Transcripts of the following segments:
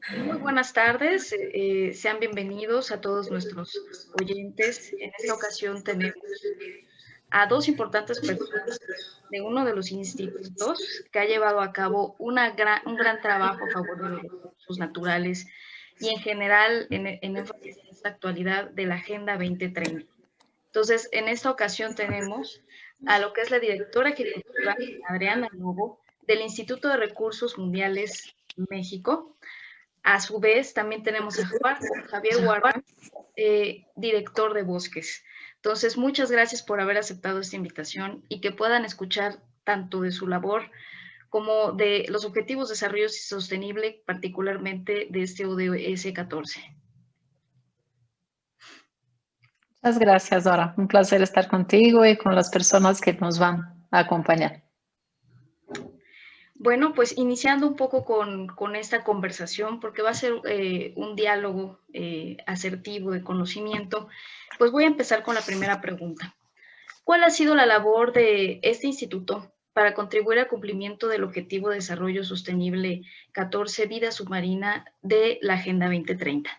Muy buenas tardes, sean bienvenidos a todos nuestros oyentes. En esta ocasión tenemos a dos importantes personas de uno de los institutos que ha llevado a cabo un gran trabajo a favor de los recursos naturales y en general en énfasis en esta actualidad de la Agenda 2030. Entonces, en esta ocasión tenemos a lo que es la directora ejecutiva, Adriana Lobo, del Instituto de Recursos Mundiales México. A su vez, también tenemos a Javier Warman, director de Bosques. Entonces, muchas gracias por haber aceptado esta invitación y que puedan escuchar tanto de su labor como de los Objetivos de Desarrollo Sostenible, particularmente de este ODS 14. Muchas gracias, Dora. Un placer estar contigo y con las personas que nos van a acompañar. Bueno, pues iniciando un poco con esta conversación, porque va a ser un diálogo asertivo de conocimiento, pues voy a empezar con la primera pregunta. ¿Cuál ha sido la labor de este instituto para contribuir al cumplimiento del Objetivo de Desarrollo Sostenible 14, Vida Submarina, de la Agenda 2030?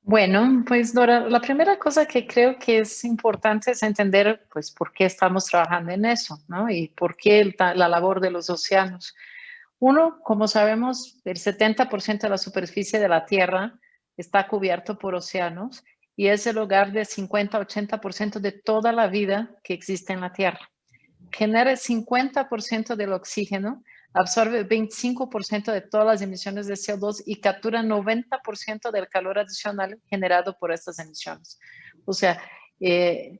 Bueno, pues Dora, la primera cosa que creo que es importante es entender, pues, por qué estamos trabajando en eso, ¿no? Y por qué la labor de los océanos. Uno, como sabemos, el 70% de la superficie de la Tierra está cubierto por océanos y es el hogar de 50-80% de toda la vida que existe en la Tierra. Genera el 50% del oxígeno, absorbe 25% de todas las emisiones de CO2 y captura 90% del calor adicional generado por estas emisiones. O sea, el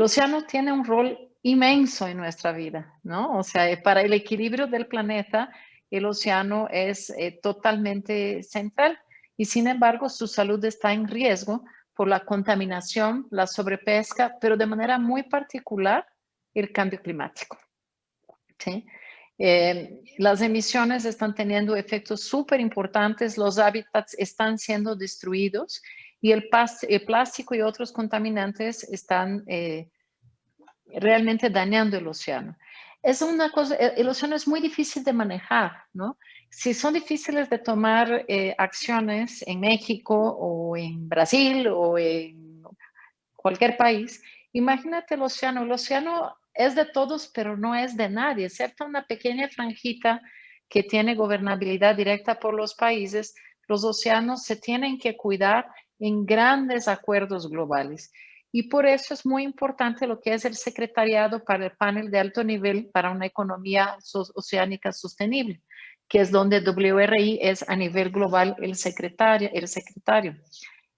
océano tiene un rol inmenso en nuestra vida, ¿no? O sea, para el equilibrio del planeta, el océano es totalmente central y sin embargo su salud está en riesgo por la contaminación, la sobrepesca, pero de manera muy particular el cambio climático. ¿Sí? Las emisiones están teniendo efectos súper importantes, los hábitats están siendo destruidos y el plástico y otros contaminantes están realmente dañando el océano. Es una cosa, el océano es muy difícil de manejar, ¿no? Si son difíciles de tomar acciones en México o en Brasil o en cualquier país, imagínate el océano. El océano es de todos, pero no es de nadie, excepto una pequeña franjita que tiene gobernabilidad directa por los países. Los océanos se tienen que cuidar en grandes acuerdos globales. Y por eso es muy importante lo que es el secretariado para el panel de alto nivel para una economía oceánica sostenible, que es donde WRI es a nivel global el secretario.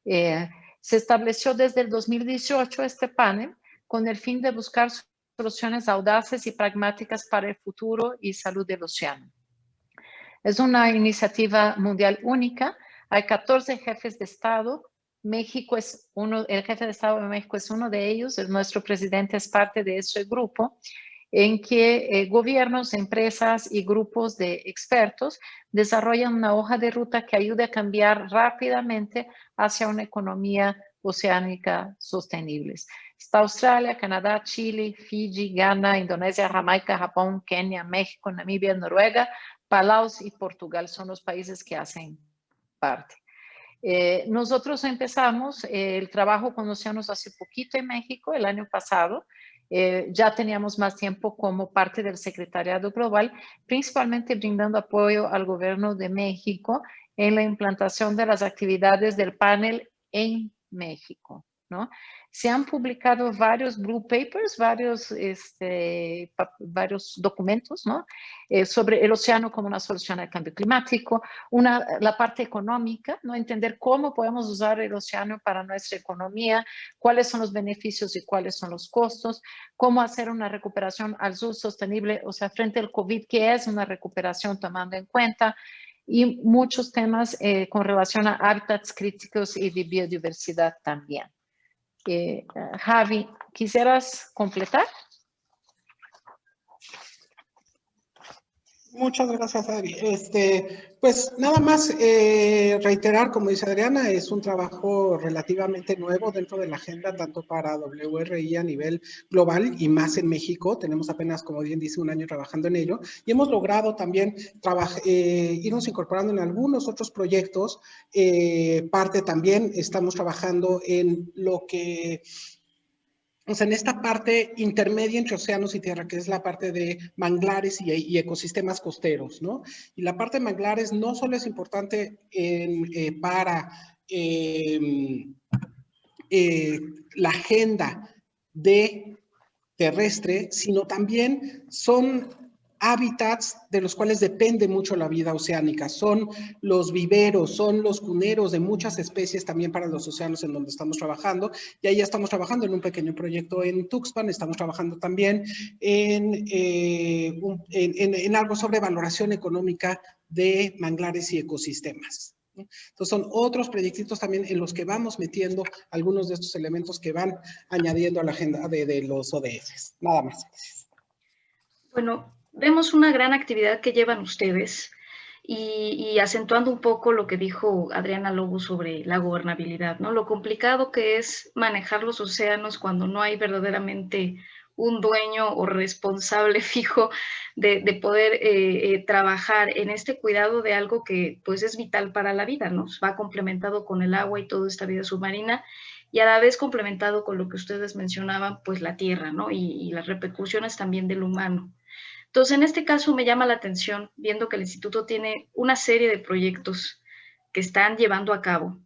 Se estableció desde el 2018 este panel con el fin de buscar soluciones audaces y pragmáticas para el futuro y salud del océano. Es una iniciativa mundial única. Hay 14 jefes de Estado. México es el jefe de Estado de México es uno de ellos. Nuestro presidente es parte de ese grupo en que gobiernos, empresas y grupos de expertos desarrollan una hoja de ruta que ayude a cambiar rápidamente hacia una economía oceánica sostenible. Está Australia, Canadá, Chile, Fiji, Ghana, Indonesia, Jamaica, Japón, Kenia, México, Namibia, Noruega, Palaos y Portugal son los países que hacen parte. Nosotros empezamos el trabajo con océanos hace poquito en México, el año pasado. Ya teníamos más tiempo como parte del Secretariado Global, principalmente brindando apoyo al gobierno de México en la implantación de las actividades del panel en México, ¿no? Se han publicado varios blue papers, varios documentos, ¿no? Sobre el océano como una solución al cambio climático, la parte económica, ¿no? Entender cómo podemos usar el océano para nuestra economía, cuáles son los beneficios y cuáles son los costos, cómo hacer una recuperación al sur sostenible, o sea, frente al COVID, ¿qué es una recuperación tomando en cuenta? Y muchos temas con relación a hábitats críticos y de biodiversidad también. Javi, ¿quisieras completar? Muchas gracias, Adri. Pues nada más reiterar, como dice Adriana, es un trabajo relativamente nuevo dentro de la agenda, tanto para WRI a nivel global y más en México. Tenemos apenas, como bien dice, un año trabajando en ello y hemos logrado también irnos incorporando en algunos otros proyectos. Parte también estamos trabajando en lo que o sea, en esta parte intermedia entre océanos y tierra, que es la parte de manglares y ecosistemas costeros, ¿no? Y la parte de manglares no solo es importante para la agenda de terrestre, sino también son hábitats de los cuales depende mucho la vida oceánica. Son los viveros, son los cuneros de muchas especies también para los océanos en donde estamos trabajando. Y ahí ya estamos trabajando en un pequeño proyecto en Tuxpan, estamos trabajando también en algo sobre valoración económica de manglares y ecosistemas. Entonces son otros proyectitos también en los que vamos metiendo algunos de estos elementos que van añadiendo a la agenda de los ODS. Nada más. Bueno, vemos una gran actividad que llevan ustedes y acentuando un poco lo que dijo Adriana Lobo sobre la gobernabilidad, ¿no? Lo complicado que es manejar los océanos cuando no hay verdaderamente un dueño o responsable fijo de poder trabajar en este cuidado de algo que pues es vital para la vida, ¿no? Va complementado con el agua y toda esta vida submarina y a la vez complementado con lo que ustedes mencionaban, pues la tierra, ¿no? Y las repercusiones también del humano. Entonces, en este caso me llama la atención, viendo que el instituto tiene una serie de proyectos que están llevando a cabo.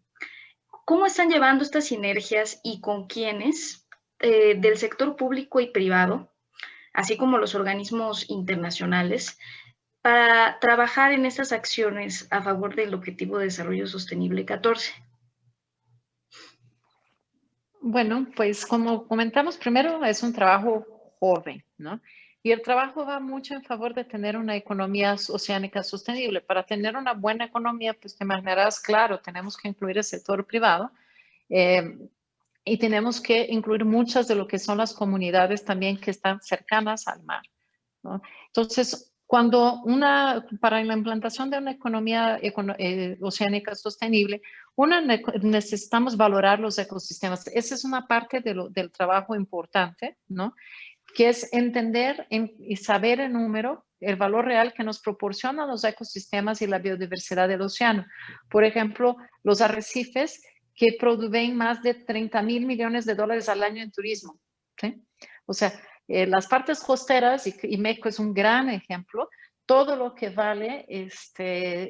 ¿Cómo están llevando estas sinergias y con quiénes del sector público y privado, así como los organismos internacionales, para trabajar en estas acciones a favor del Objetivo de Desarrollo Sostenible 14? Bueno, pues como comentamos, primero es un trabajo joven, ¿no? Y el trabajo va mucho en favor de tener una economía oceánica sostenible. Para tener una buena economía, pues te imaginarás, claro, tenemos que incluir el sector privado y tenemos que incluir muchas de lo que son las comunidades también que están cercanas al mar, ¿no? Entonces, para la implantación de una economía oceánica sostenible, necesitamos valorar los ecosistemas. Esa es una parte del trabajo importante, ¿no? Que es entender y saber en número el valor real que nos proporcionan los ecosistemas y la biodiversidad del océano. Por ejemplo, los arrecifes que proveen más de 30,000 millones de dólares al año en turismo, ¿sí? O sea, las partes costeras, y México es un gran ejemplo, todo lo que vale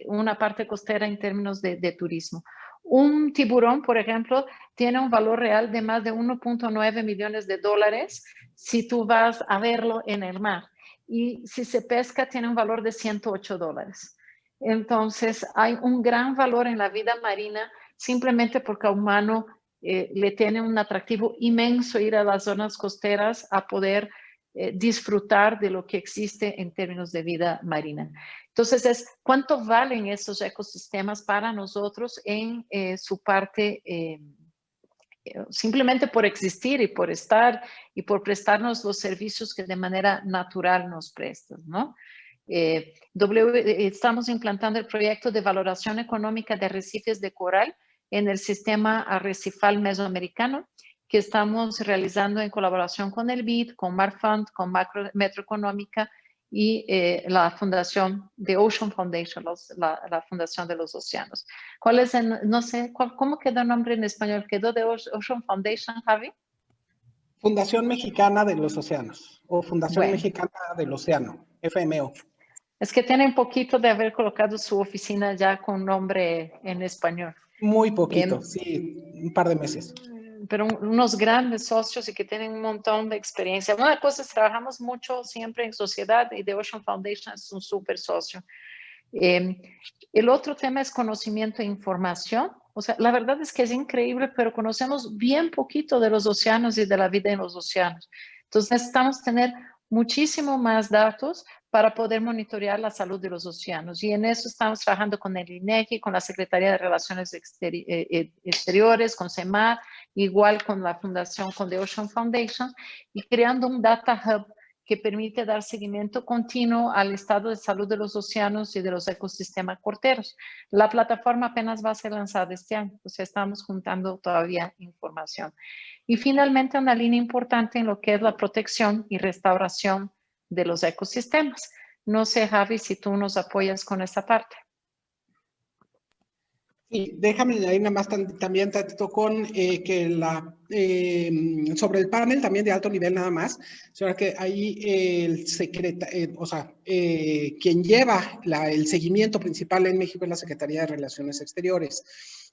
una parte costera en términos de turismo. Un tiburón, por ejemplo, tiene un valor real de más de 1.9 millones de dólares si tú vas a verlo en el mar. Y si se pesca, tiene un valor de 108 dólares. Entonces, hay un gran valor en la vida marina simplemente porque al humano le tiene un atractivo inmenso ir a las zonas costeras a poder disfrutar de lo que existe en términos de vida marina. Entonces, ¿cuánto valen esos ecosistemas para nosotros en su parte simplemente por existir y por estar y por prestarnos los servicios que de manera natural nos prestan, ¿no? Estamos implantando el proyecto de valoración económica de arrecifes de coral en el sistema arrecifal mesoamericano que estamos realizando en colaboración con el BID, con Marfund, con Metroeconómica y la fundación de Ocean Foundation, la Fundación de los Océanos. ¿Cuál es no sé, cómo quedó el nombre en español? ¿Quedó de Ocean Foundation, Javi? Fundación Mexicana de los Océanos o Fundación Bueno, Mexicana del Océano, FMO. es que tiene un poquito de haber colocado su oficina ya con nombre en español. Muy poquito, sí, un par de meses. Pero unos grandes socios y que tienen un montón de experiencia. Una cosa es, trabajamos mucho siempre en sociedad y The Ocean Foundation es un súper socio. El otro tema es conocimiento e información. O sea, la verdad es que es increíble, pero conocemos bien poquito de los océanos y de la vida en los océanos. Entonces necesitamos tener muchísimo más datos para poder monitorear la salud de los océanos. Y en eso estamos trabajando con el INEGI, con la Secretaría de Relaciones Exteriores, con CEMAR, igual con la Fundación, con The Ocean Foundation, y creando un data hub que permite dar seguimiento continuo al estado de salud de los océanos y de los ecosistemas costeros. La plataforma apenas va a ser lanzada este año, o sea, estamos juntando todavía información. Y finalmente, una línea importante en lo que es la protección y restauración de los ecosistemas. No sé, Javi, si tú nos apoyas con esta parte. Sí, déjame añadir nada más también tantito con que sobre el panel también de alto nivel nada más, o sea que ahí el quien lleva el seguimiento principal en México es la Secretaría de Relaciones Exteriores,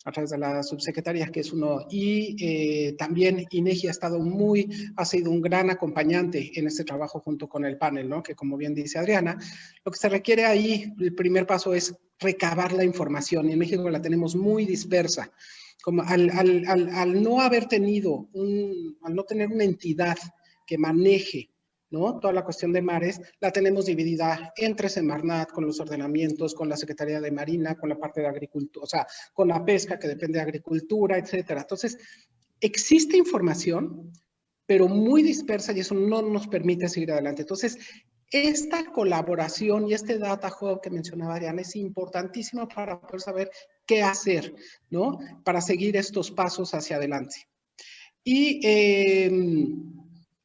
a través de la subsecretaría, que es uno, y también INEGI ha sido un gran acompañante en este trabajo junto con el panel, ¿no? Que como bien dice Adriana, lo que se requiere ahí, el primer paso es recabar la información, y en México la tenemos muy dispersa. Como al no haber tenido al no tener una entidad que maneje, ¿no? Toda la cuestión de mares la tenemos dividida entre Semarnat, con los ordenamientos, con la Secretaría de Marina, con la parte de agricultura, o sea, con la pesca que depende de agricultura, etcétera. Entonces, existe información, pero muy dispersa, y eso no nos permite seguir adelante. Entonces, esta colaboración y este Data Hub que mencionaba Adriana es importantísimo para poder saber qué hacer, ¿no? Para seguir estos pasos hacia adelante. Y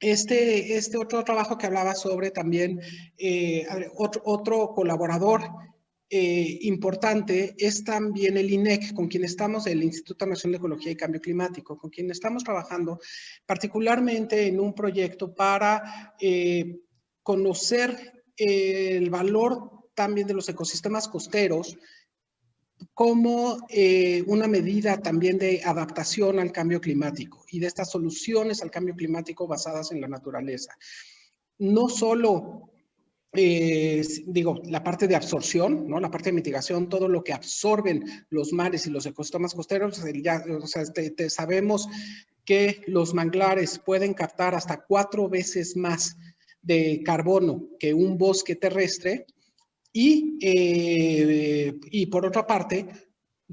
este otro trabajo que hablaba sobre también, otro colaborador importante es también el INEC, con quien estamos, el Instituto Nacional de Ecología y Cambio Climático, con quien estamos trabajando particularmente en un proyecto para conocer el valor también de los ecosistemas costeros como una medida también de adaptación al cambio climático y de estas soluciones al cambio climático basadas en la naturaleza. No solo la parte de absorción, ¿no? La parte de mitigación, todo lo que absorben los mares y los ecosistemas costeros, sabemos que los manglares pueden captar hasta 4 veces más de carbono que un bosque terrestre, y por otra parte,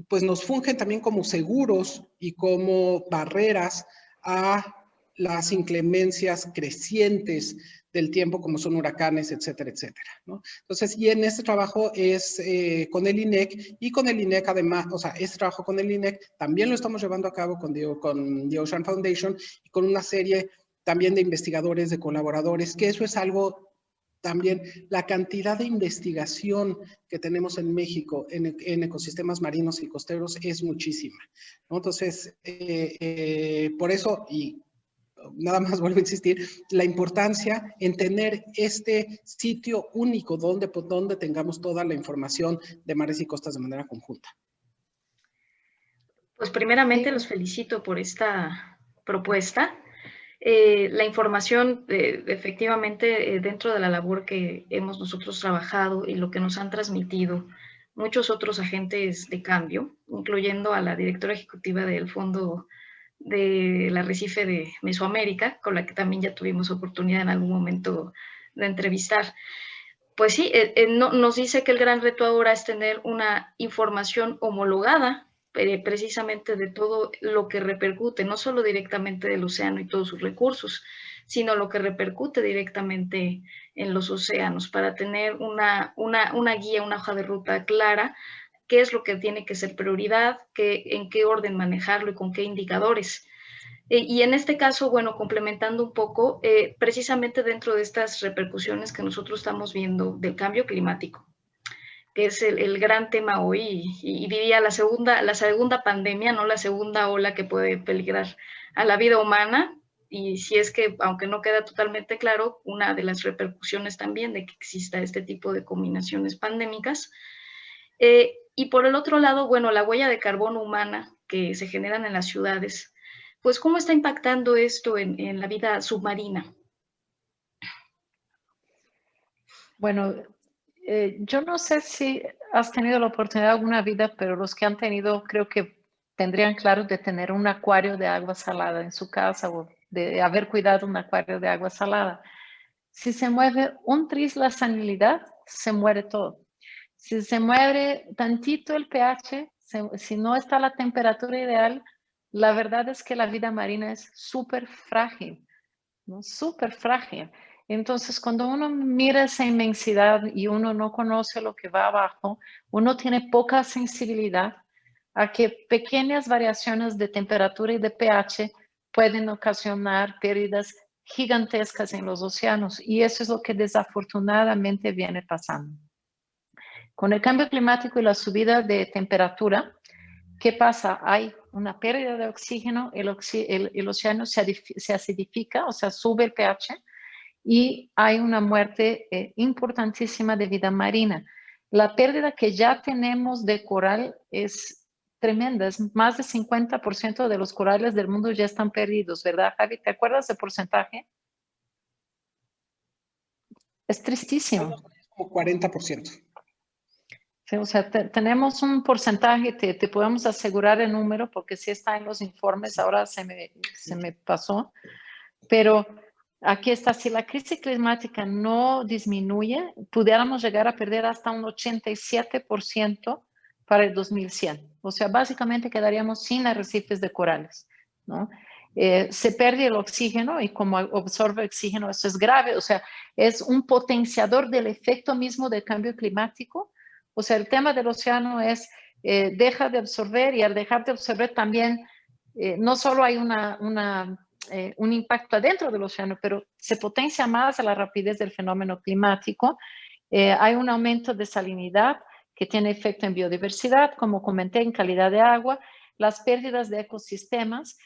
pues nos fungen también como seguros y como barreras a las inclemencias crecientes del tiempo, como son huracanes, etcétera, etcétera, ¿no? Entonces, y en este trabajo es con el INEC, y con el INEC además, o sea, este trabajo con el INEC también lo estamos llevando a cabo con The Ocean Foundation y con una serie también de investigadores, de colaboradores, que eso es algo también, la cantidad de investigación que tenemos en México en ecosistemas marinos y costeros es muchísima, ¿no? Entonces, por eso, y nada más vuelvo a insistir, la importancia en tener este sitio único donde tengamos toda la información de mares y costas de manera conjunta. Pues primeramente los felicito por esta propuesta. La información, efectivamente, dentro de la labor que hemos nosotros trabajado y lo que nos han transmitido muchos otros agentes de cambio, incluyendo a la directora ejecutiva del Fondo del Arrecife de Mesoamérica, con la que también ya tuvimos oportunidad en algún momento de entrevistar. Pues sí, nos dice que el gran reto ahora es tener una información homologada precisamente de todo lo que repercute, no solo directamente del océano y todos sus recursos, sino lo que repercute directamente en los océanos, para tener una guía, una hoja de ruta clara, qué es lo que tiene que ser prioridad, en qué orden manejarlo y con qué indicadores. Y en este caso, bueno, complementando un poco, precisamente dentro de estas repercusiones que nosotros estamos viendo del cambio climático, que es el gran tema hoy, y diría la segunda pandemia, ¿no? La segunda ola que puede peligrar a la vida humana, y si es que, aunque no queda totalmente claro, una de las repercusiones también de que exista este tipo de combinaciones pandémicas. Y por el otro lado, bueno, la huella de carbono humana que se generan en las ciudades, pues ¿cómo está impactando esto en la vida submarina? Bueno, yo no sé si has tenido la oportunidad alguna vida, pero los que han tenido creo que tendrían claro de tener un acuario de agua salada en su casa o de haber cuidado un acuario de agua salada. Si se mueve un tris la salinidad, se muere todo. Si se mueve tantito el pH, si no está la temperatura ideal, la verdad es que la vida marina es súper frágil, ¿no? Súper frágil. Entonces, cuando uno mira esa inmensidad y uno no conoce lo que va abajo, uno tiene poca sensibilidad a que pequeñas variaciones de temperatura y de pH pueden ocasionar pérdidas gigantescas en los océanos. Y eso es lo que desafortunadamente viene pasando. Con el cambio climático y la subida de temperatura, ¿qué pasa? Hay una pérdida de oxígeno, el océano se acidifica, o sea, sube el pH, y hay una muerte importantísima de vida marina. La pérdida que ya tenemos de coral es tremenda, es más del 50% de los corales del mundo ya están perdidos, ¿verdad, Javi? ¿Te acuerdas del porcentaje? Es tristísimo. Como 40%. Sí, o sea, tenemos un porcentaje, te podemos asegurar el número porque sí está en los informes, ahora se me pasó, pero aquí está, si la crisis climática no disminuye, pudiéramos llegar a perder hasta un 87% para el 2100. O sea, básicamente quedaríamos sin arrecifes de corales, ¿no? Se pierde el oxígeno y como absorbe oxígeno, eso es grave, o sea, es un potenciador del efecto mismo del cambio climático. O sea, el tema del océano es, deja de absorber y al dejar de absorber también, no solo hay un impacto adentro del océano, pero se potencia más a la rapidez del fenómeno climático. Hay un aumento de salinidad que tiene efecto en biodiversidad, como comenté, en calidad de agua, las pérdidas de ecosistemas,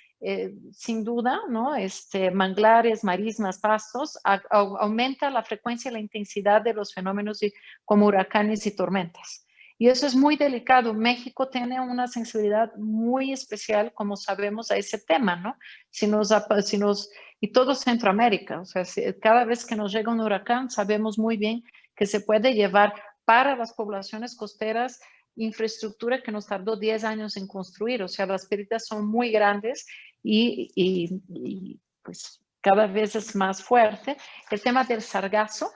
sin duda, ¿no? Manglares, marismas, pastos, aumenta la frecuencia y la intensidad de los fenómenos como huracanes y tormentas. Y eso es muy delicado. México tiene una sensibilidad muy especial, como sabemos, a ese tema, ¿no? Y todo Centroamérica, o sea, cada vez que nos llega un huracán, sabemos muy bien que se puede llevar para las poblaciones costeras infraestructura que nos tardó 10 años en construir, o sea, las pérdidas son muy grandes y pues cada vez es más fuerte. El tema del sargazo,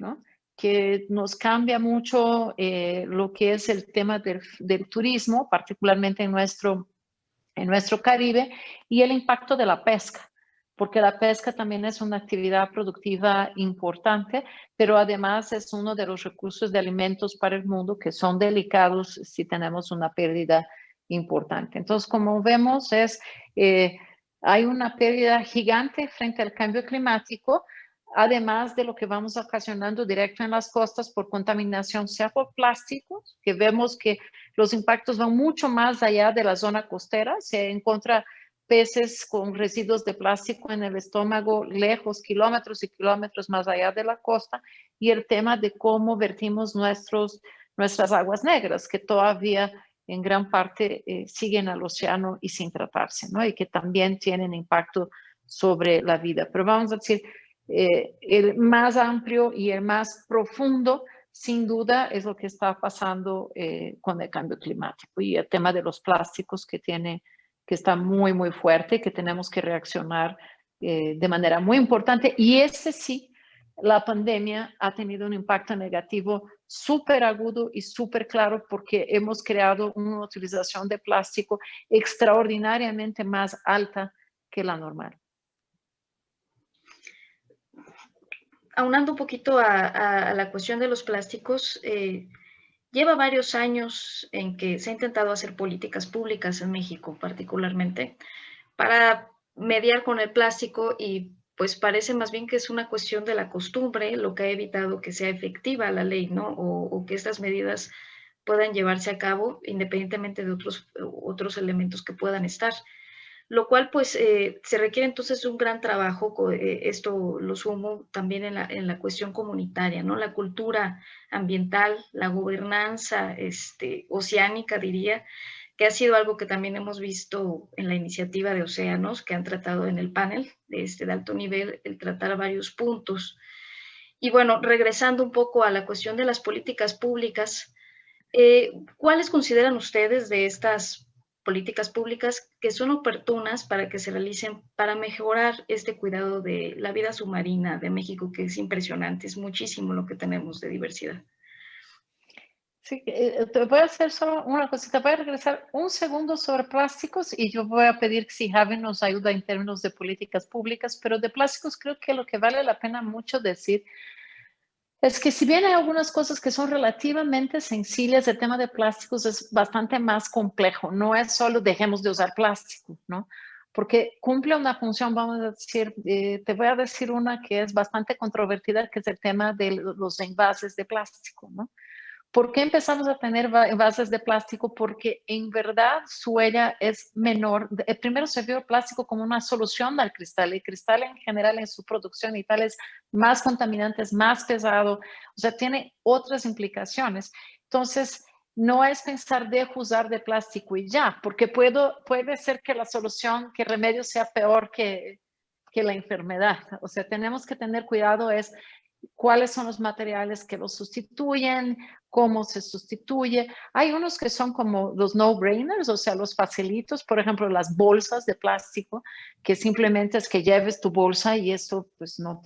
¿no? Que nos cambia mucho lo que es el tema del turismo, particularmente en nuestro Caribe, y el impacto de la pesca, porque la pesca también es una actividad productiva importante, pero además es uno de los recursos de alimentos para el mundo que son delicados si tenemos una pérdida importante. Entonces, como vemos, hay una pérdida gigante frente al cambio climático, además de lo que vamos ocasionando directo en las costas por contaminación, sea por plásticos, que vemos que los impactos van mucho más allá de la zona costera. Se encuentra peces con residuos de plástico en el estómago lejos, kilómetros y kilómetros más allá de la costa, y el tema de cómo vertimos nuestras aguas negras, que todavía en gran parte siguen al océano y sin tratarse, ¿no? Y que también tienen impacto sobre la vida. Pero vamos a decir, el más amplio y el más profundo, sin duda, es lo que está pasando con el cambio climático y el tema de los plásticos que está muy, muy fuerte, que tenemos que reaccionar de manera muy importante. Y sí, la pandemia ha tenido un impacto negativo súper agudo y súper claro porque hemos creado una utilización de plástico extraordinariamente más alta que la normal. Aunando un poquito a la cuestión de los plásticos, lleva varios años en que se ha intentado hacer políticas públicas en México, particularmente, para mediar con el plástico y pues parece más bien que es una cuestión de la costumbre lo que ha evitado que sea efectiva la ley, ¿no? O que estas medidas puedan llevarse a cabo independientemente de otros elementos que puedan estar. Lo cual pues se requiere entonces un gran trabajo, esto lo sumo también en la cuestión comunitaria, ¿no? La cultura ambiental, la gobernanza oceánica, diría, que ha sido algo que también hemos visto en la iniciativa de océanos, que han tratado en el panel de alto nivel, el tratar varios puntos. Y bueno, regresando un poco a la cuestión de las políticas públicas, ¿cuáles consideran ustedes de estas políticas públicas que son oportunas para que se realicen para mejorar este cuidado de la vida submarina de México, que es impresionante, es muchísimo lo que tenemos de diversidad? Sí, te voy a hacer solo una cosita. Voy a regresar un segundo sobre plásticos y yo voy a pedir que si Javi nos ayuda en términos de políticas públicas, pero de plásticos creo que lo que vale la pena mucho decir es que si bien hay algunas cosas que son relativamente sencillas, el tema de plásticos es bastante más complejo. No es solo dejemos de usar plástico, ¿no? Porque cumple una función, vamos a decir, te voy a decir una que es bastante controvertida, que es el tema de los envases de plástico, ¿no? ¿Por qué empezamos a tener envases de plástico? Porque en verdad su huella es menor. Primero se vio el plástico como una solución al cristal. El cristal en general en su producción y tal es más contaminante, es más pesado, o sea, tiene otras implicaciones. Entonces, no es pensar dejo usar de plástico y ya, porque puede ser que la solución, que el remedio sea peor que la enfermedad. O sea, tenemos que tener cuidado es cuáles son los materiales que los sustituyen, cómo se sustituye. Hay unos que son como los no-brainers, o sea, los facilitos, por ejemplo, las bolsas de plástico, que simplemente es que lleves tu bolsa y esto pues no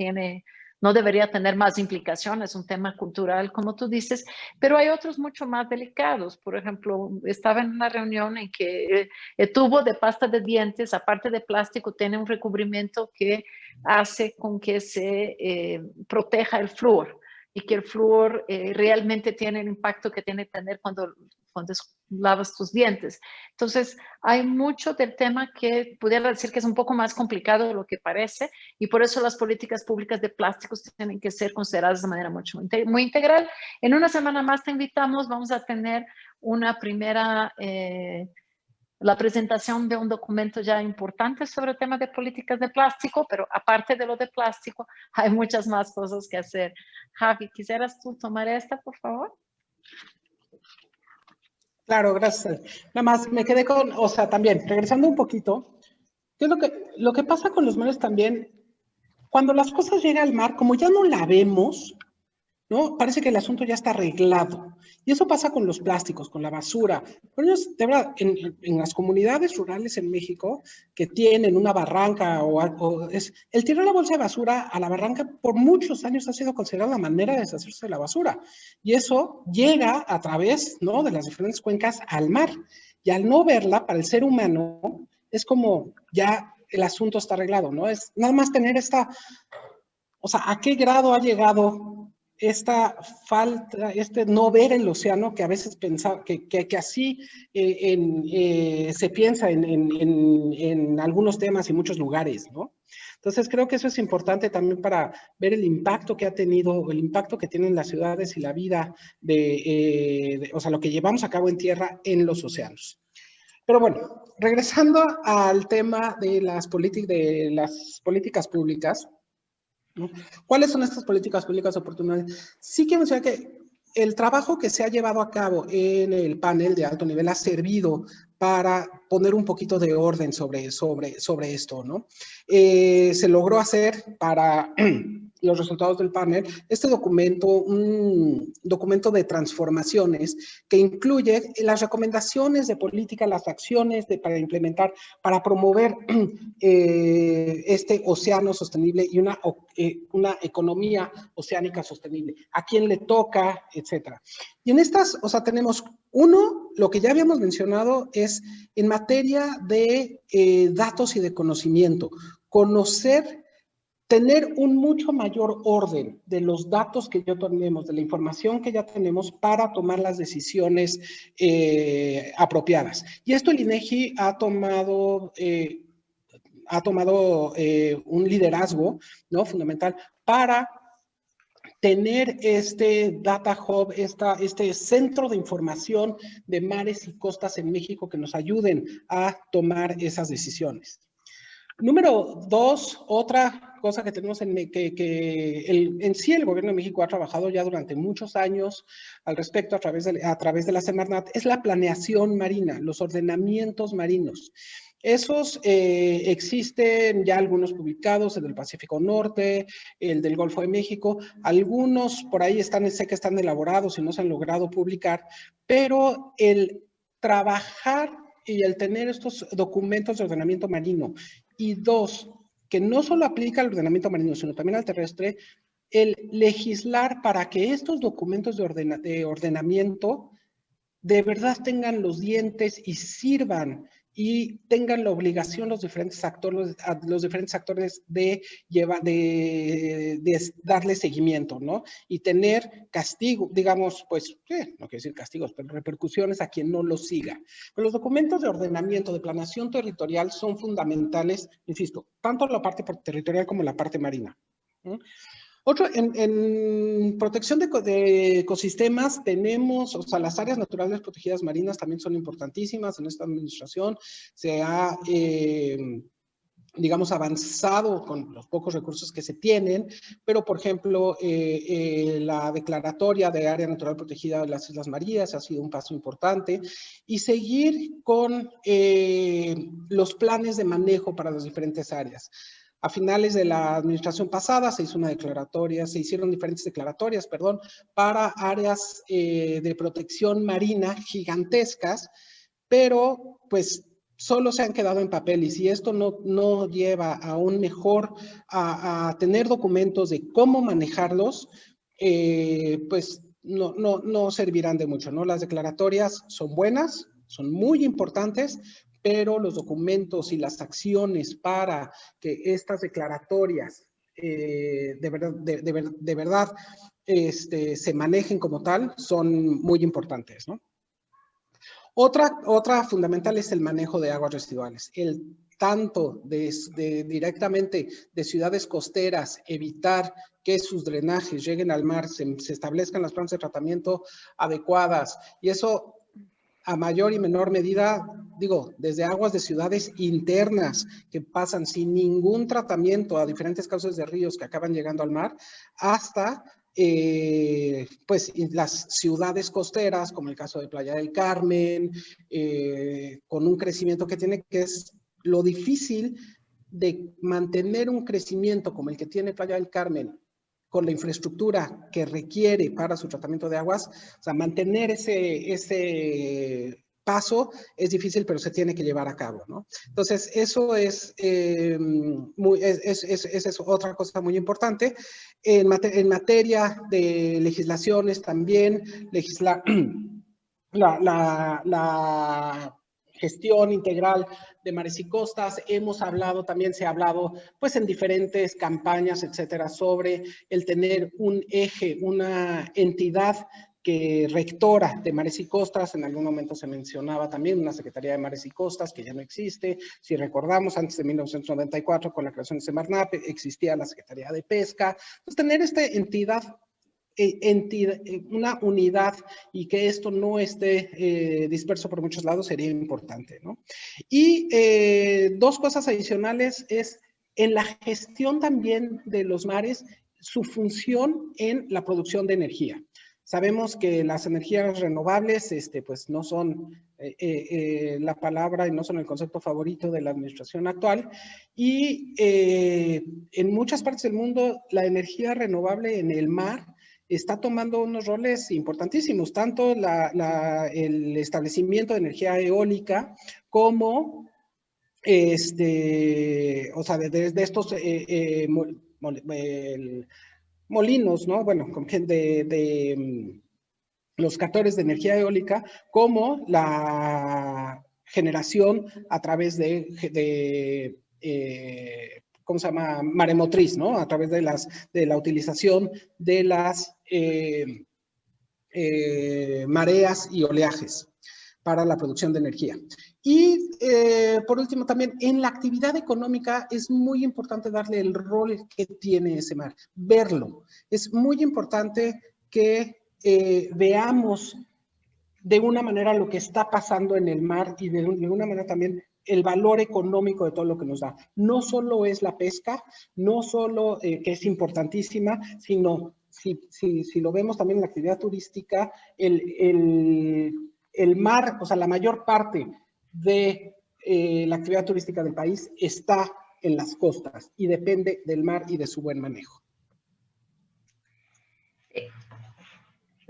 debería tener más implicaciones, es un tema cultural, como tú dices, pero hay otros mucho más delicados. Por ejemplo, estaba en una reunión en que el tubo de pasta de dientes, aparte de plástico, tiene un recubrimiento que hace con que se proteja el flúor y que el flúor realmente tiene el impacto que tiene que tener cuando lavas tus dientes. Entonces, hay mucho del tema que pudiera decir que es un poco más complicado de lo que parece y por eso las políticas públicas de plásticos tienen que ser consideradas de manera muy integral. En una semana más te invitamos, vamos a tener una primera la presentación de un documento ya importante sobre el tema de políticas de plástico, pero aparte de lo de plástico, hay muchas más cosas que hacer. Javi, ¿quisieras tú tomar esta, por favor? Claro, gracias. Nada más me quedé con, o sea, también, regresando un poquito, ¿qué es lo que pasa con los mares también? Cuando las cosas llegan al mar, como ya no la vemos, ¿no? Parece que el asunto ya está arreglado. Y eso pasa con los plásticos, con la basura. Bueno, de verdad, en las comunidades rurales en México que tienen una barranca el tirar la bolsa de basura a la barranca por muchos años ha sido considerado la manera de deshacerse de la basura. Y eso llega a través, ¿no?, de las diferentes cuencas al mar. Y al no verla, para el ser humano, es como ya el asunto está arreglado, ¿no? Es nada más tener o sea, ¿a qué grado ha llegado esta falta, no ver el océano, que a veces pensaba que así se piensa en algunos temas y muchos lugares, ¿no? Entonces creo que eso es importante también para ver el impacto que ha tenido, el impacto que tienen las ciudades y la vida o sea, lo que llevamos a cabo en tierra en los océanos. Pero bueno, regresando al tema de las políticas públicas, ¿no? ¿Cuáles son estas políticas públicas oportunidades? Sí quiero mencionar que el trabajo que se ha llevado a cabo en el panel de alto nivel ha servido para poner un poquito de orden sobre esto, ¿no? Se logró hacer para los resultados del panel este documento, un documento de transformaciones que incluye las recomendaciones de política, las acciones para implementar, para promover este océano sostenible y una economía oceánica sostenible. ¿A quién le toca? Etcétera. Y en estas, o sea, tenemos lo que ya habíamos mencionado es en materia de datos y de conocimiento, tener un mucho mayor orden de los datos que ya tenemos, de la información que ya tenemos para tomar las decisiones apropiadas. Y esto el INEGI ha tomado un liderazgo, ¿no?, fundamental para tener este data hub, este centro de información de mares y costas en México que nos ayuden a tomar esas decisiones. Número 2, otra cosa que tenemos en sí el gobierno de México ha trabajado ya durante muchos años al respecto a través de la Semarnat, es la planeación marina, los ordenamientos marinos. Esos existen ya algunos publicados, el del Pacífico Norte, el del Golfo de México, algunos por ahí sé que están elaborados y no se han logrado publicar, pero el trabajar y el tener estos documentos de ordenamiento marino, y dos, que no solo aplica al ordenamiento marino, sino también al terrestre, el legislar para que estos documentos de ordenamiento de verdad tengan los dientes y sirvan y tengan la obligación los diferentes actores de darle seguimiento, ¿no? Y tener castigo, digamos, pues, no quiero decir castigos, pero repercusiones a quien no lo siga. Pero los documentos de ordenamiento, de planeación territorial son fundamentales, insisto, tanto la parte territorial como la parte marina, ¿no? Otro, en protección de ecosistemas tenemos, o sea, las áreas naturales protegidas marinas también son importantísimas. En esta administración se ha, digamos, avanzado con los pocos recursos que se tienen, pero, por ejemplo, la declaratoria de área natural protegida de las Islas Marías ha sido un paso importante, y seguir con los planes de manejo para las diferentes áreas. A finales de la administración pasada se hicieron diferentes declaratorias, para áreas de protección marina gigantescas, pero pues solo se han quedado en papel, y si esto no lleva a un mejor, a tener documentos de cómo manejarlos, pues no servirán de mucho, ¿no? Las declaratorias son buenas, son muy importantes, pero los documentos y las acciones para que estas declaratorias de verdad se manejen como tal son muy importantes, ¿no? Otra fundamental es el manejo de aguas residuales. Tanto directamente de ciudades costeras, evitar que sus drenajes lleguen al mar, se establezcan las plantas de tratamiento adecuadas, y eso a mayor y menor medida, digo, desde aguas de ciudades internas que pasan sin ningún tratamiento a diferentes cauces de ríos que acaban llegando al mar, hasta pues las ciudades costeras, como el caso de Playa del Carmen, con un crecimiento que tiene, que es lo difícil de mantener un crecimiento como el que tiene Playa del Carmen, con la infraestructura que requiere para su tratamiento de aguas. O sea, mantener ese paso es difícil, pero se tiene que llevar a cabo, ¿no? Entonces, eso es otra cosa muy importante. En materia de legislaciones también, la gestión integral de mares y costas. Se ha hablado pues en diferentes campañas, etcétera, sobre el tener un eje, una entidad rectora de mares y costas. En algún momento se mencionaba también una Secretaría de Mares y Costas, que ya no existe. Si recordamos, antes de 1994, con la creación de Semarnat, existía la Secretaría de Pesca. Entonces, tener esta entidad, una unidad, y que esto no esté disperso por muchos lados, sería importante, ¿no? Y dos cosas adicionales es en la gestión también de los mares, su función en la producción de energía. Sabemos que las energías renovables pues no son la palabra y no son el concepto favorito de la administración actual, y en muchas partes del mundo la energía renovable en el mar está tomando unos roles importantísimos, tanto el establecimiento de energía eólica como o sea, de estos molinos, ¿no? Bueno, los captores de energía eólica, como la generación a través ¿cómo se llama? Maremotriz, ¿no? A través de la utilización de las mareas y oleajes para la producción de energía. Y por último, también en la actividad económica es muy importante darle el rol que tiene ese mar, verlo. Es muy importante que veamos de una manera lo que está pasando en el mar, y de una manera también el valor económico de todo lo que nos da. No solo es la pesca, no solo que es importantísima, sino si lo vemos también en la actividad turística, el mar, o sea, la mayor parte de la actividad turística del país está en las costas y depende del mar y de su buen manejo.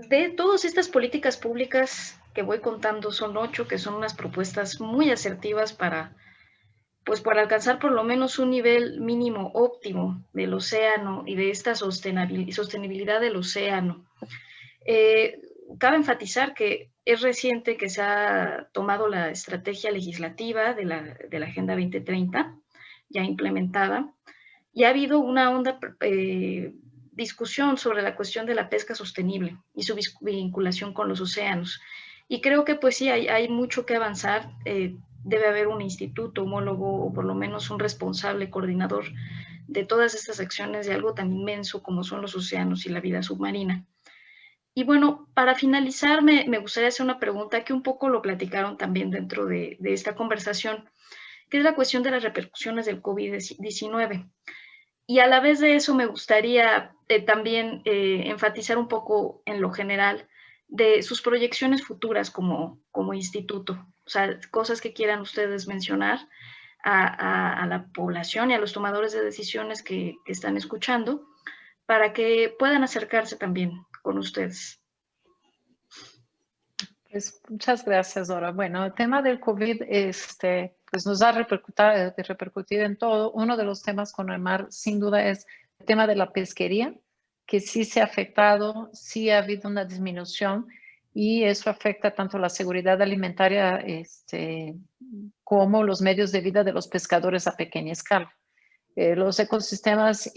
De todas estas políticas públicas que voy contando, son 8, que son unas propuestas muy asertivas para alcanzar por lo menos un nivel mínimo óptimo del océano y de esta sostenibilidad del océano. cabe enfatizar que es reciente que se ha tomado la estrategia legislativa de la Agenda 2030, ya implementada, y ha habido una honda discusión sobre la cuestión de la pesca sostenible y su vinculación con los océanos. Y creo que pues sí, hay mucho que avanzar. Debe haber un instituto homólogo o por lo menos un responsable coordinador de todas estas acciones de algo tan inmenso como son los océanos y la vida submarina. Y bueno, para finalizar, me gustaría hacer una pregunta que un poco lo platicaron también dentro de esta conversación, que es la cuestión de las repercusiones del COVID-19. Y a la vez de eso me gustaría también enfatizar un poco en lo general de sus proyecciones futuras como instituto, o sea, cosas que quieran ustedes mencionar a la población y a los tomadores de decisiones que están escuchando para que puedan acercarse también con ustedes. Pues muchas gracias, Dora. Bueno, el tema del COVID pues nos ha repercutido en todo. Uno de los temas con el mar, sin duda, es el tema de la pesquería, que sí se ha afectado, sí ha habido una disminución y eso afecta tanto la seguridad alimentaria como los medios de vida de los pescadores a pequeña escala. Los ecosistemas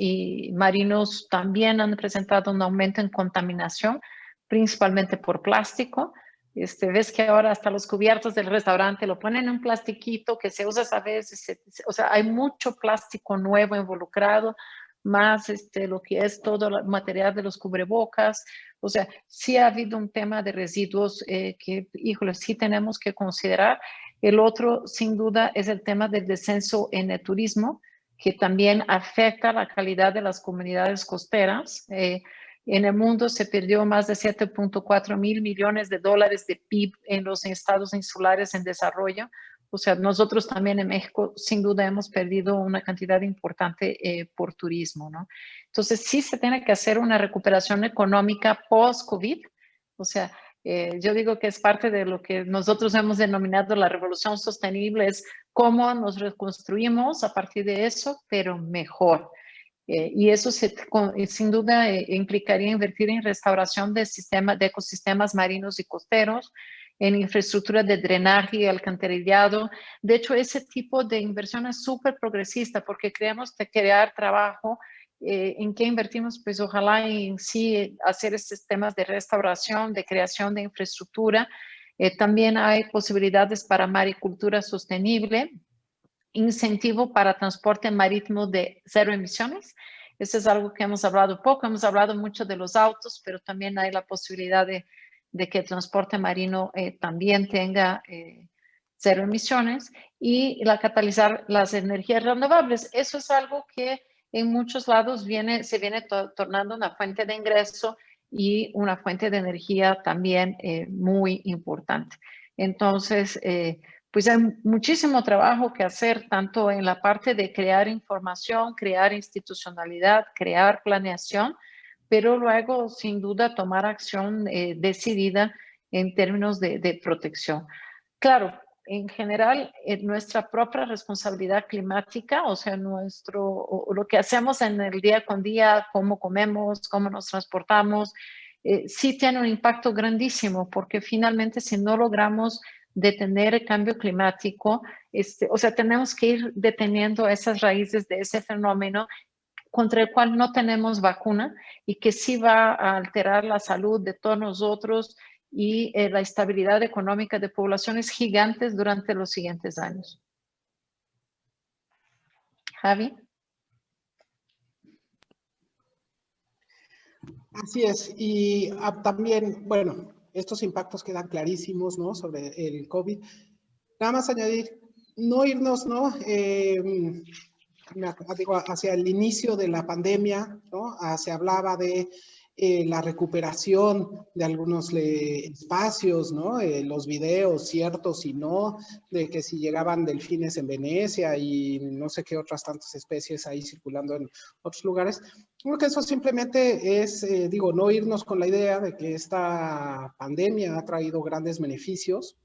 marinos también han presentado un aumento en contaminación, principalmente por plástico. Ves que ahora hasta los cubiertos del restaurante lo ponen en un plastiquito que se usa a veces, o sea, hay mucho plástico nuevo involucrado, más lo que es todo el material de los cubrebocas. O sea, sí ha habido un tema de residuos que, híjole, sí tenemos que considerar. El otro, sin duda, es el tema del descenso en el turismo, que también afecta la calidad de las comunidades costeras. En el mundo se perdió más de 7.4 mil millones de dólares de PIB en los estados insulares en desarrollo. O sea, nosotros también en México, sin duda, hemos perdido una cantidad importante por turismo, ¿no? Entonces, sí se tiene que hacer una recuperación económica post-COVID. O sea, yo digo que es parte de lo que nosotros hemos denominado la revolución sostenible, es cómo nos reconstruimos a partir de eso, pero mejor. Y eso sin duda implicaría invertir en restauración de ecosistemas marinos y costeros, en infraestructura de drenaje y alcantarillado. De hecho, ese tipo de inversión es súper progresista porque creemos que crear trabajo, ¿en qué invertimos? Pues ojalá en sí hacer estos temas de restauración, de creación de infraestructura. También hay posibilidades para maricultura sostenible, incentivo para transporte marítimo de cero emisiones. Eso es algo que hemos hablado poco, hemos hablado mucho de los autos, pero también hay la posibilidad de que el transporte marino también tenga cero emisiones y catalizar las energías renovables. Eso es algo que en muchos lados se viene tornando una fuente de ingreso y una fuente de energía también muy importante. Entonces, pues hay muchísimo trabajo que hacer, tanto en la parte de crear información, crear institucionalidad, crear planeación, pero luego, sin duda, tomar acción decidida en términos de protección. Claro, en general, nuestra propia responsabilidad climática, o sea, lo que hacemos en el día con día, cómo comemos, cómo nos transportamos, sí tiene un impacto grandísimo, porque finalmente si no logramos detener el cambio climático, o sea, tenemos que ir deteniendo esas raíces de ese fenómeno contra el cual no tenemos vacuna y que sí va a alterar la salud de todos nosotros y la estabilidad económica de poblaciones gigantes durante los siguientes años. Javi. Así es, y también, bueno, estos impactos quedan clarísimos, ¿no? Sobre el COVID. Nada más añadir, no irnos, ¿no? Digo, hacia el inicio de la pandemia, ¿no? Se hablaba de la recuperación de algunos espacios, ¿no? Los videos ciertos y no, de que si llegaban delfines en Venecia y no sé qué otras tantas especies ahí circulando en otros lugares. Creo que eso simplemente es, digo, no irnos con la idea de que esta pandemia ha traído grandes beneficios,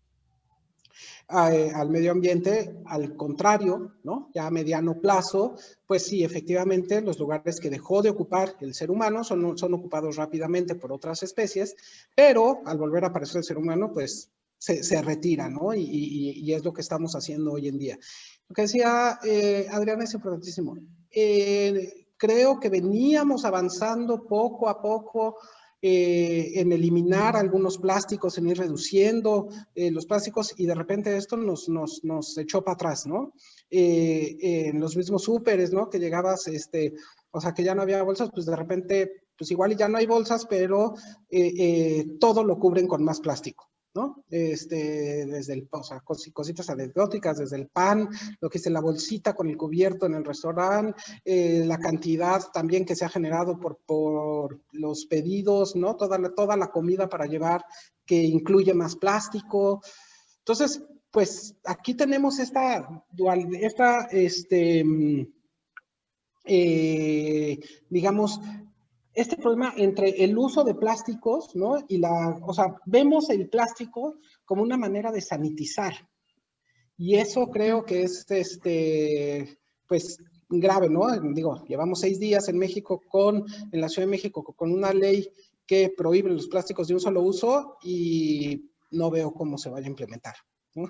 al medio ambiente. Al contrario, ¿no? Ya a mediano plazo, pues sí, efectivamente, los lugares que dejó de ocupar el ser humano son ocupados rápidamente por otras especies, pero al volver a aparecer el ser humano, pues se retira, ¿no? Y es lo que estamos haciendo hoy en día. Lo que decía Adriana es importantísimo. Creo que veníamos avanzando poco a poco en eliminar algunos plásticos, en ir reduciendo los plásticos, y de repente esto nos echó para atrás, ¿no? En los mismos súperes, ¿no? Que llegabas, o sea, que ya no había bolsas, pues de repente, pues igual ya no hay bolsas, pero todo lo cubren con más plástico, ¿no? Desde el, o sea, cositas anecdóticas, desde el pan, lo que es la bolsita con el cubierto en el restaurante, la cantidad también que se ha generado por los pedidos, ¿no? Toda la comida para llevar que incluye más plástico. Entonces, pues aquí tenemos digamos, este problema entre el uso de plásticos, ¿no? O sea, vemos el plástico como una manera de sanitizar. Y eso creo que es, pues, grave, ¿no? Digo, llevamos 6 días en México en la Ciudad de México, con una ley que prohíbe los plásticos de un solo uso, y no veo cómo se vaya a implementar, ¿no?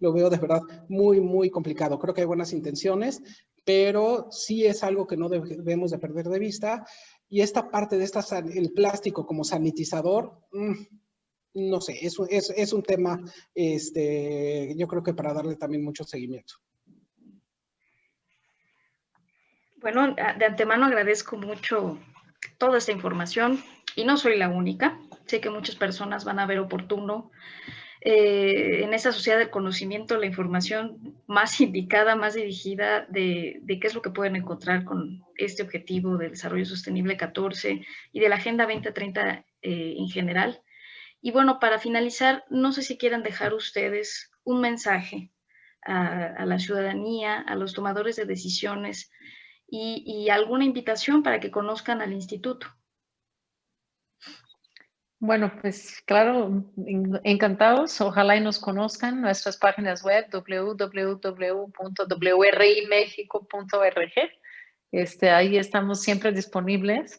Lo veo de verdad muy, muy complicado. Creo que hay buenas intenciones, pero sí es algo que no debemos de perder de vista. Y esta parte de el plástico como sanitizador, no sé, es un tema, yo creo que para darle también mucho seguimiento. Bueno, de antemano agradezco mucho toda esta información y no soy la única. Sé que muchas personas van a ver oportuno en esa sociedad del conocimiento la información más indicada, más dirigida de qué es lo que pueden encontrar con este objetivo del desarrollo sostenible 14 y de la Agenda 2030 en general. Y bueno, para finalizar, no sé si quieran dejar ustedes un mensaje a la ciudadanía, a los tomadores de decisiones y alguna invitación para que conozcan al instituto. Bueno, pues claro, encantados. Ojalá y nos conozcan nuestras páginas web www.wrimexico.org. Ahí estamos siempre disponibles.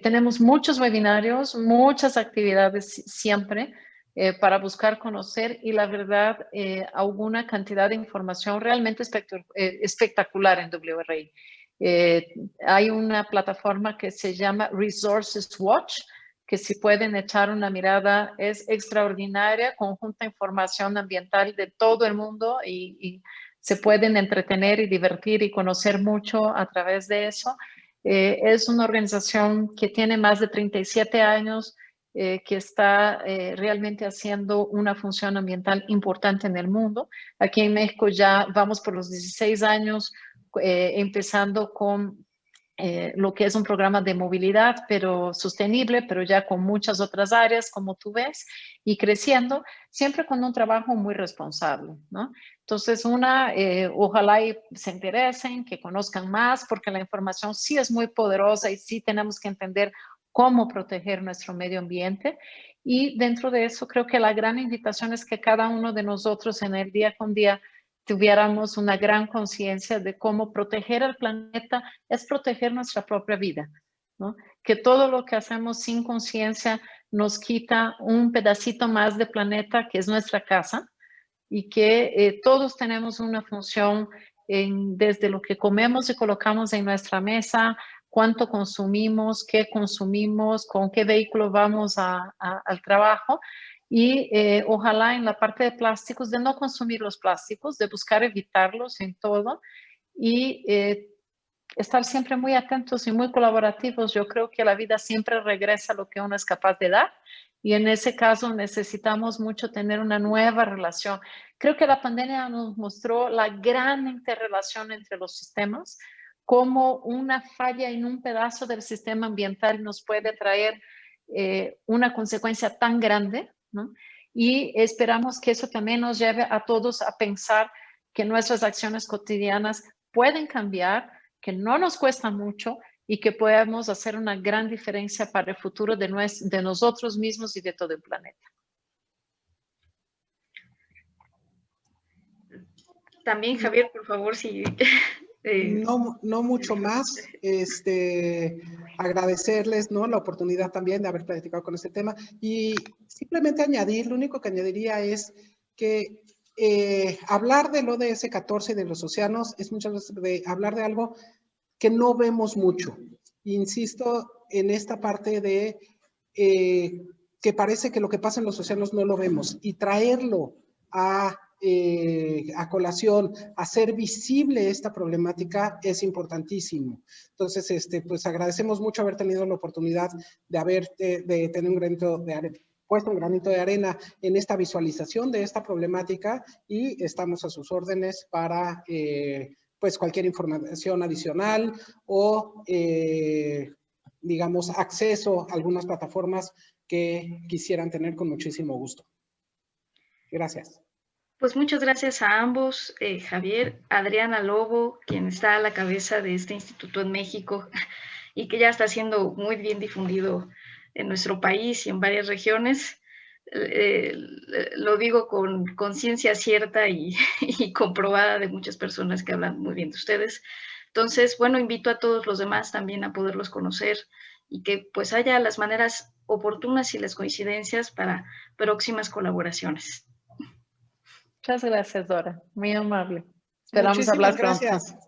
Tenemos muchos webinarios, muchas actividades siempre para buscar conocer, y la verdad, alguna cantidad de información realmente espectacular en WRI. Hay una plataforma que se llama Resources Watch, que si pueden echar una mirada, es extraordinaria, conjunta información ambiental de todo el mundo, y se pueden entretener y divertir y conocer mucho a través de eso. Es una organización que tiene más de 37 años, que está realmente haciendo una función ambiental importante en el mundo. Aquí en México ya vamos por los 16 años, empezando con lo que es un programa de movilidad, pero sostenible, pero ya con muchas otras áreas, como tú ves, y creciendo, siempre con un trabajo muy responsable, ¿no? Entonces, ojalá y se interesen, que conozcan más, porque la información sí es muy poderosa y sí tenemos que entender cómo proteger nuestro medio ambiente. Y dentro de eso, creo que la gran invitación es que cada uno de nosotros en el día con día tuviéramos una gran conciencia de cómo proteger el planeta es proteger nuestra propia vida, ¿no? Que todo lo que hacemos sin conciencia nos quita un pedacito más de planeta, que es nuestra casa, y que todos tenemos una función desde lo que comemos y colocamos en nuestra mesa, cuánto consumimos, qué consumimos, con qué vehículo vamos al trabajo. Y ojalá en la parte de plásticos, de no consumir los plásticos, de buscar evitarlos en todo, y estar siempre muy atentos y muy colaborativos. Yo creo que la vida siempre regresa a lo que uno es capaz de dar, y en ese caso necesitamos mucho tener una nueva relación. Creo que la pandemia nos mostró la gran interrelación entre los sistemas, cómo una falla en un pedazo del sistema ambiental nos puede traer una consecuencia tan grande, ¿no? Y esperamos que eso también nos lleve a todos a pensar que nuestras acciones cotidianas pueden cambiar, que no nos cuesta mucho y que podemos hacer una gran diferencia para el futuro de nosotros mismos y de todo el planeta. También, Javier, por favor, si... No mucho más. Agradecerles, ¿no?, la oportunidad también de haber platicado con este tema y simplemente añadir, lo único que añadiría es que hablar del ODS 14 y de los océanos es muchas veces hablar de algo que no vemos mucho. Insisto en esta parte de que parece que lo que pasa en los océanos no lo vemos y traerlo a colación, hacer visible esta problemática es importantísimo. Entonces, pues agradecemos mucho haber tenido la oportunidad de tener un granito de arena, puesto un granito de arena en esta visualización de esta problemática y estamos a sus órdenes para pues cualquier información adicional o digamos acceso a algunas plataformas que quisieran tener con muchísimo gusto. Gracias. Pues muchas gracias a ambos, Javier, Adriana Lobo, quien está a la cabeza de este instituto en México y que ya está siendo muy bien difundido en nuestro país y en varias regiones. Lo digo con conciencia cierta y comprobada de muchas personas que hablan muy bien de ustedes. Entonces, bueno, invito a todos los demás también a poderlos conocer y que pues haya las maneras oportunas y las coincidencias para próximas colaboraciones. Muchas gracias, Dora. Muy amable. Esperamos Muchísimas hablar pronto. gracias.